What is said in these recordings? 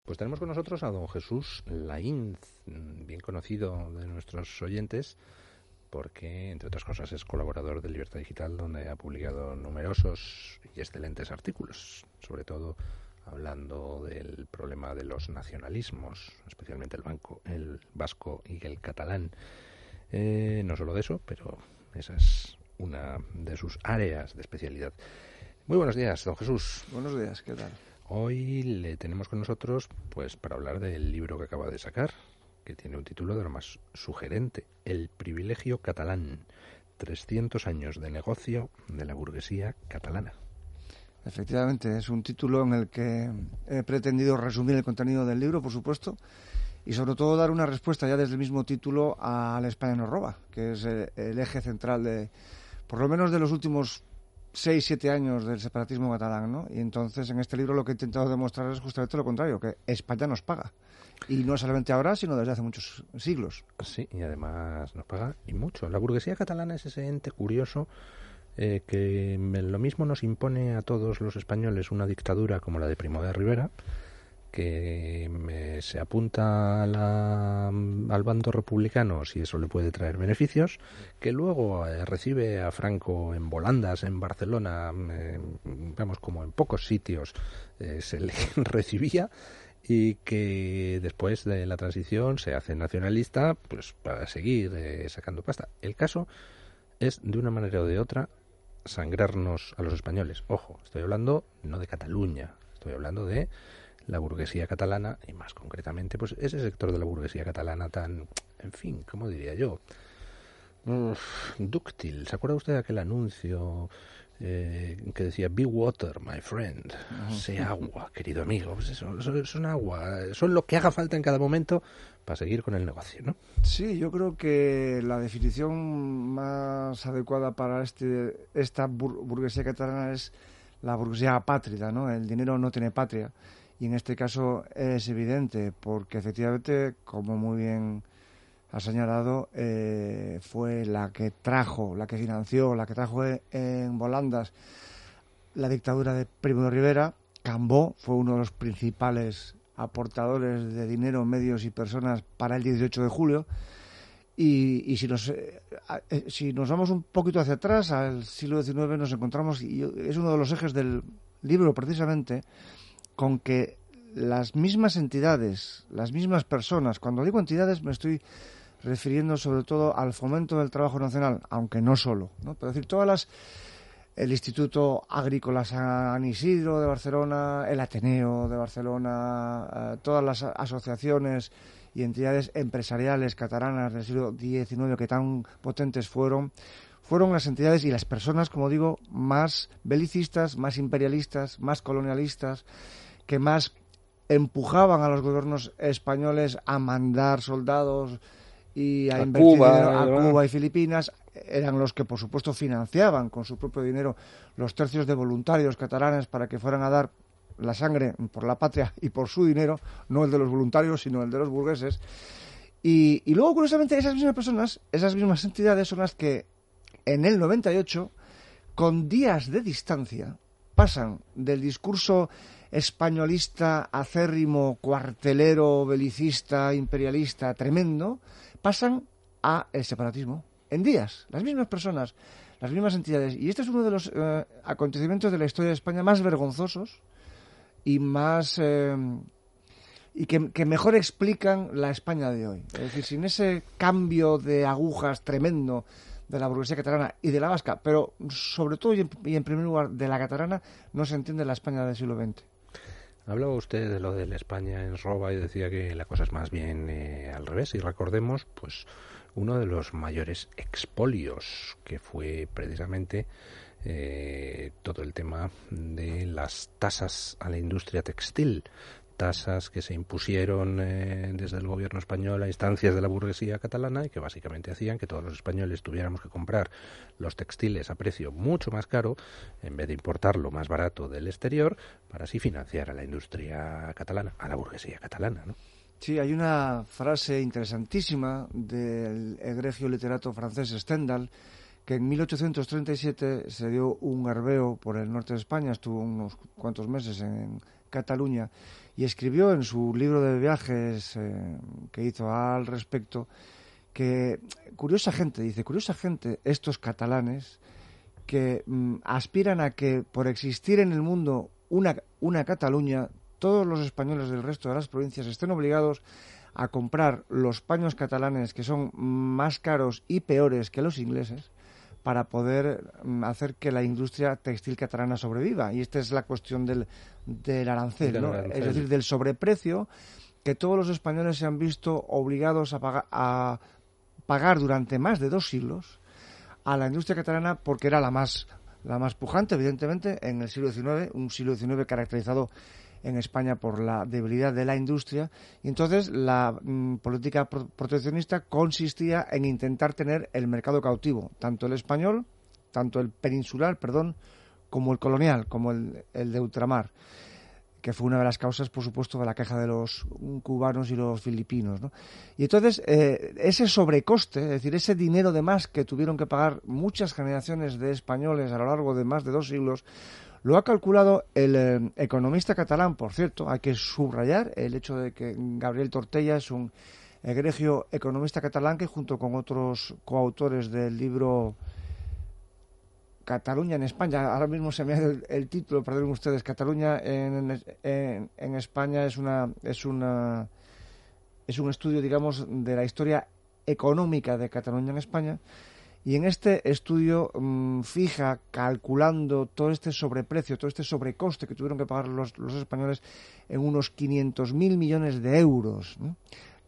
Pues tenemos con nosotros a don Jesús Laínz, bien conocido de nuestros oyentes, porque, entre otras cosas, es colaborador de Libertad Digital, donde ha publicado numerosos y excelentes artículos, sobre todo hablando del problema de los nacionalismos, especialmente el vasco y el catalán. No solo de eso, pero esa es una de sus áreas de especialidad. Muy buenos días, don Jesús. Buenos días, ¿qué tal? Hoy le tenemos con nosotros pues para hablar del libro que acaba de sacar, que tiene un título de lo más sugerente: El privilegio catalán, 300 años de negocio de la burguesía catalana. Efectivamente, es un título en el que he pretendido resumir el contenido del libro, por supuesto, y sobre todo dar una respuesta ya desde el mismo título a la España nos roba, que es el eje central de, por lo menos de los últimos 6-7 años del separatismo catalán, ¿no? Y entonces en este libro lo que he intentado demostrar es justamente lo contrario, que España nos paga. Y no solamente ahora, sino desde hace muchos siglos. Sí, y además nos paga y mucho. La burguesía catalana es ese ente curioso que lo mismo nos impone a todos los españoles una dictadura como la de Primo de Rivera, que se apunta al bando republicano si eso le puede traer beneficios, que luego recibe a Franco en volandas en Barcelona, vamos, como en pocos sitios se le recibía, y que después de la transición se hace nacionalista pues para seguir sacando pasta. El caso es, de una manera o de otra, sangrarnos a los españoles. Ojo, estoy hablando no de Cataluña, estoy hablando de la burguesía catalana, y más concretamente pues ese sector de la burguesía catalana tan, en fin, ¿cómo diría yo? Dúctil. ¿Se acuerda usted de aquel anuncio que decía "Be water, my friend"? Sé agua, querido amigo. Pues eso, son agua, son lo que haga falta en cada momento para seguir con el negocio, ¿no? Sí, yo creo que la definición más adecuada para esta burguesía catalana es la burguesía apátrida, ¿no? El dinero no tiene patria. Y en este caso es evidente, porque efectivamente, como muy bien ha señalado, fue la que financió, la que trajo en volandas la dictadura de Primo de Rivera. Cambó fue uno de los principales aportadores de dinero, medios y personas para el 18 de julio. Y si nos vamos un poquito hacia atrás, al siglo XIX, nos encontramos, y es uno de los ejes del libro precisamente, con que las mismas entidades, las mismas personas, cuando digo entidades me estoy refiriendo sobre todo al fomento del trabajo nacional, aunque no solo, ¿no? Pero decir, el Instituto Agrícola San Isidro de Barcelona, el Ateneo de Barcelona, todas las asociaciones y entidades empresariales catalanas del siglo XIX que tan potentes fueron las entidades y las personas, como digo, más belicistas, más imperialistas, más colonialistas, que más empujaban a los gobiernos españoles a mandar soldados y a invertir dinero a Cuba y Filipinas. Eran los que, por supuesto, financiaban con su propio dinero los tercios de voluntarios catalanes para que fueran a dar la sangre por la patria y por su dinero, no el de los voluntarios, sino el de los burgueses. Y luego, curiosamente, esas mismas personas, esas mismas entidades son las que en el 98, con días de distancia, pasan del discurso españolista, acérrimo, cuartelero, belicista, imperialista, tremendo, pasan a el separatismo. En días, las mismas personas, las mismas entidades. Y este es uno de los acontecimientos de la historia de España más vergonzosos y más y que mejor explican la España de hoy. Es decir, sin ese cambio de agujas tremendo de la burguesía catalana y de la vasca, pero sobre todo y en primer lugar de la catalana, no se entiende la España del siglo XX. Hablaba usted de lo de la España en roba y decía que la cosa es más bien al revés. Y recordemos, pues, uno de los mayores expolios, que fue precisamente todo el tema de las tasas a la industria textil. Tasas que se impusieron desde el gobierno español a instancias de la burguesía catalana y que básicamente hacían que todos los españoles tuviéramos que comprar los textiles a precio mucho más caro en vez de importarlo más barato del exterior, para así financiar a la industria catalana, a la burguesía catalana, ¿no? Sí, hay una frase interesantísima del egregio literato francés Stendhal, que en 1837 se dio un garbeo por el norte de España, estuvo unos cuantos meses en Cataluña, y escribió en su libro de viajes que hizo al respecto que curiosa gente estos catalanes que aspiran a que por existir en el mundo una Cataluña, todos los españoles del resto de las provincias estén obligados a comprar los paños catalanes que son más caros y peores que los ingleses para poder hacer que la industria textil catalana sobreviva. Y esta es la cuestión del arancel, ¿no? Es decir, del sobreprecio que todos los españoles se han visto obligados a pagar durante más de 2 siglos a la industria catalana porque era la más pujante, evidentemente, en el siglo XIX, un siglo XIX caracterizado en España por la debilidad de la industria, y entonces la política proteccionista consistía en intentar tener el mercado cautivo, tanto el español, tanto el peninsular, como el colonial, como el de ultramar, que fue una de las causas, por supuesto, de la queja de los cubanos y los filipinos, ¿no? Y entonces, ese sobrecoste, es decir, ese dinero de más que tuvieron que pagar muchas generaciones de españoles a lo largo de más de 2 siglos, lo ha calculado el economista catalán, por cierto. Hay que subrayar el hecho de que Gabriel Tortella es un egregio economista catalán que, junto con otros coautores del libro Cataluña en España, ahora mismo se me ha ido el título, perdonen ustedes, Cataluña en España es un estudio, digamos, de la historia económica de Cataluña en España. Y en este estudio fija, calculando todo este sobreprecio, todo este sobrecoste que tuvieron que pagar los españoles en unos 500.000 millones de euros, ¿no?,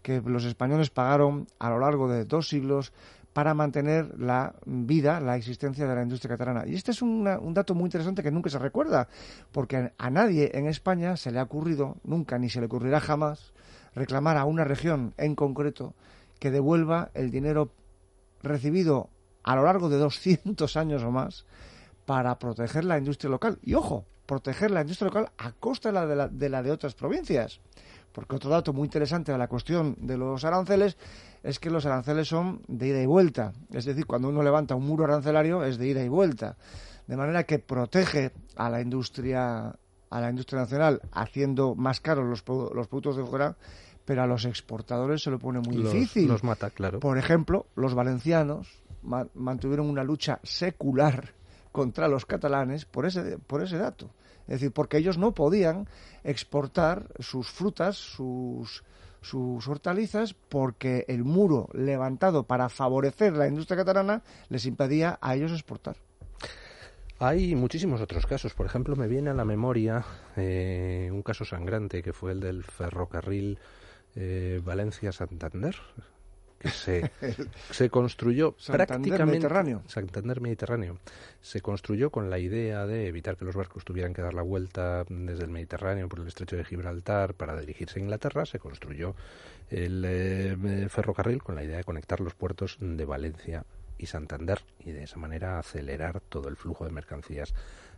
que los españoles pagaron a lo largo de 2 siglos para mantener la vida, la existencia de la industria catalana. Y este es un dato muy interesante que nunca se recuerda, porque a nadie en España se le ha ocurrido, nunca, ni se le ocurrirá jamás, reclamar a una región en concreto que devuelva el dinero recibido a lo largo de 200 años o más para proteger la industria local. Y ojo, proteger la industria local a costa de la de otras provincias. Porque otro dato muy interesante de la cuestión de los aranceles es que los aranceles son de ida y vuelta. Es decir, cuando uno levanta un muro arancelario es de ida y vuelta. De manera que protege a la industria nacional haciendo más caros los productos de fuera, pero a los exportadores se lo pone muy difícil. Los mata, claro. Por ejemplo, los valencianos mantuvieron una lucha secular contra los catalanes por ese dato. Es decir, porque ellos no podían exportar sus frutas, sus hortalizas, porque el muro levantado para favorecer la industria catalana les impedía a ellos exportar. Hay muchísimos otros casos. Por ejemplo, me viene a la memoria un caso sangrante que fue el del ferrocarril Valencia-Santander, que se construyó prácticamente Santander Mediterráneo. Se construyó con la idea de evitar que los barcos tuvieran que dar la vuelta desde el Mediterráneo por el estrecho de Gibraltar para dirigirse a Inglaterra. Se construyó el ferrocarril con la idea de conectar los puertos de Valencia y Santander y de esa manera acelerar todo el flujo de mercancías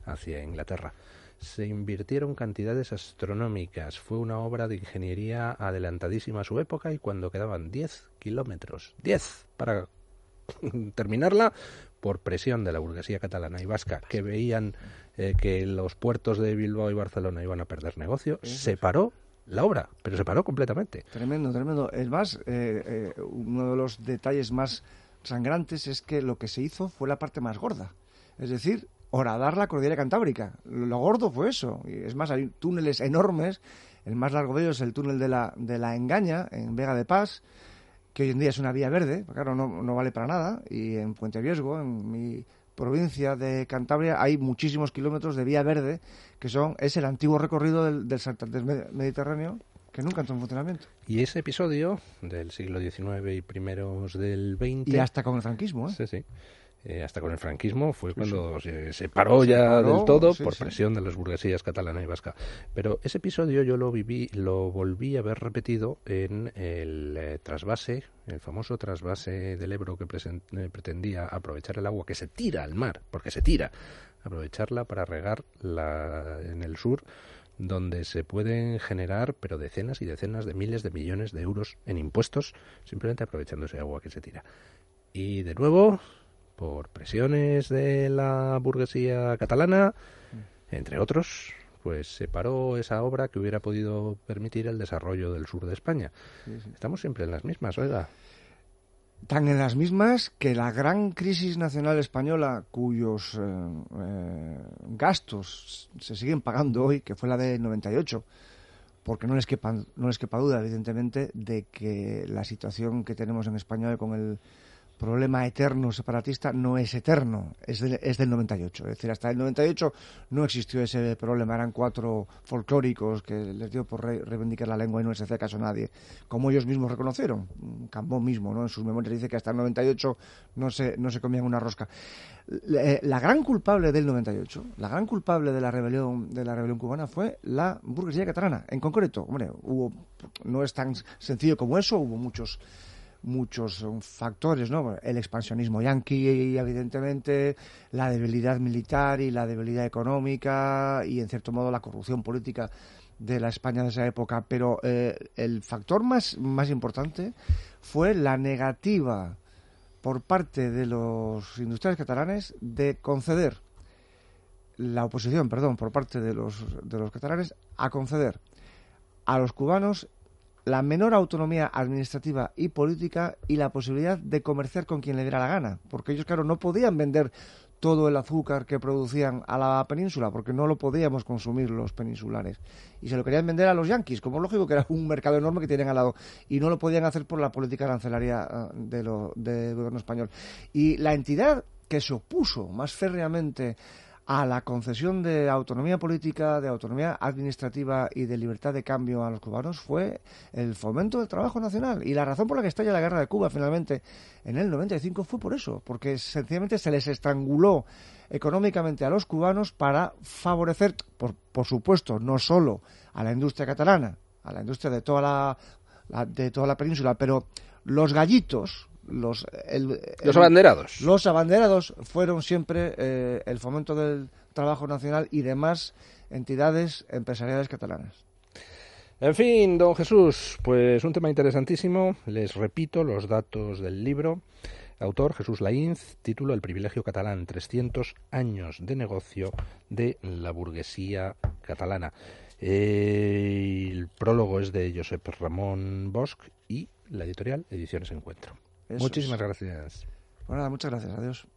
hacia Inglaterra. Se invirtieron cantidades astronómicas. Fue una obra de ingeniería adelantadísima a su época, y cuando quedaban 10 kilómetros, 10 para terminarla, por presión de la burguesía catalana y vasca, que veían que los puertos de Bilbao y Barcelona iban a perder negocio, se paró la obra, pero se paró completamente. Tremendo, tremendo. Es más, uno de los detalles más sangrantes es que lo que se hizo fue la parte más gorda. Es decir, horadar la cordillera cantábrica. Lo gordo fue eso. Y es más, hay túneles enormes. El más largo de ellos es el túnel de la Engaña, en Vega de Pas, que hoy en día es una vía verde, claro, no vale para nada. Y en Puente Viesgo, en mi provincia de Cantabria, hay muchísimos kilómetros de vía verde, que es el antiguo recorrido del Santander Mediterráneo, que nunca entró en funcionamiento. Y ese episodio del siglo XIX y primeros del XX... Y hasta con el franquismo, ¿eh? Sí, sí. Hasta con el franquismo fue cuando se paró ya del todo por presión de las burguesías catalana y vasca. Pero ese episodio yo lo volví a ver repetido en el trasvase, el famoso trasvase del Ebro, que pretendía aprovechar el agua que se tira al mar, porque se tira, aprovecharla para regar en el sur, donde se pueden generar pero decenas y decenas de miles de millones de euros en impuestos, simplemente aprovechando ese agua que se tira. Y de nuevo, por presiones de la burguesía catalana, entre otros, pues se paró esa obra que hubiera podido permitir el desarrollo del sur de España. Sí. Estamos siempre en las mismas, oiga. Tan en las mismas que la gran crisis nacional española, cuyos gastos se siguen pagando hoy, que fue la de 98, porque no les quepa duda, evidentemente, de que la situación que tenemos en España con el problema eterno separatista no es eterno, es del 98. Es decir, hasta el 98 no existió ese problema. Eran 4 folclóricos que les dio por reivindicar la lengua y no les hacía caso a nadie, como ellos mismos reconocieron. Cambó mismo, ¿no? En sus memorias dice que hasta el 98 no se comían una rosca. La gran culpable del 98, la gran culpable de la rebelión cubana fue la burguesía catalana. En concreto, hombre, no es tan sencillo como eso, hubo muchos factores, ¿no? El expansionismo yanqui, evidentemente, la debilidad militar y la debilidad económica y, en cierto modo, la corrupción política de la España de esa época. Pero el factor más importante fue la negativa por parte de los industriales catalanes de conceder por parte de los catalanes a conceder a los cubanos la menor autonomía administrativa y política y la posibilidad de comerciar con quien le diera la gana, porque ellos, claro, no podían vender todo el azúcar que producían a la península, porque no lo podíamos consumir los peninsulares, y se lo querían vender a los yanquis, como es lógico, que era un mercado enorme que tienen al lado, y no lo podían hacer por la política arancelaria del gobierno español. Y la entidad que se opuso más férreamente a la concesión de autonomía política, de autonomía administrativa y de libertad de cambio a los cubanos fue el Fomento del Trabajo Nacional. Y la razón por la que estalla la guerra de Cuba finalmente en el 95 fue por eso, porque sencillamente se les estranguló económicamente a los cubanos para favorecer, por supuesto, no solo a la industria catalana, a la industria de toda la península, pero los gallitos, los abanderados. Los abanderados fueron siempre el Fomento del Trabajo Nacional y demás entidades empresariales catalanas. En fin, don Jesús, pues un tema interesantísimo. Les repito los datos del libro. Autor Jesús Laínz, título El privilegio catalán, 300 años de negocio de la burguesía catalana. El prólogo es de Josep Ramón Bosch y la editorial Ediciones Encuentro. Muchísimas gracias. Bueno, nada, muchas gracias. Adiós.